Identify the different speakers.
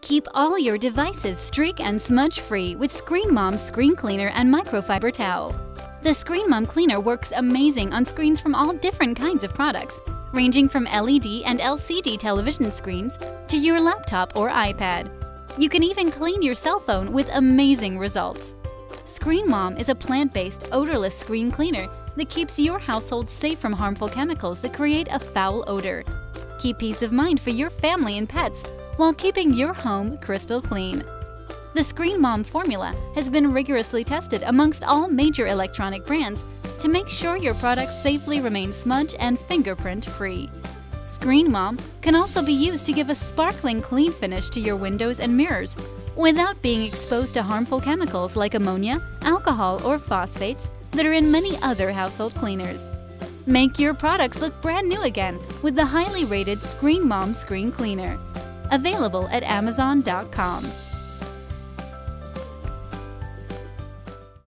Speaker 1: Keep all your devices streak and smudge-free with ScreenMom's Screen Cleaner and Microfiber Towel. The ScreenMom Cleaner works amazing on screens from all different kinds of products, ranging from LED and LCD television screens to your laptop or iPad. You can even clean your cell phone with amazing results. ScreenMom is a plant-based, odorless screen cleaner that keeps your household safe from harmful chemicals that create a foul odor. Keep peace of mind for your family and pets while keeping your home crystal clean. The ScreenMom formula has been rigorously tested amongst all major electronic brands to make sure your products safely remain smudge and fingerprint-free. ScreenMom can also be used to give a sparkling clean finish to your windows and mirrors without being exposed to harmful chemicals like ammonia, alcohol, or phosphates that are in many other household cleaners. Make your products look brand new again with the highly rated ScreenMom Screen Cleaner. Available at Amazon.com.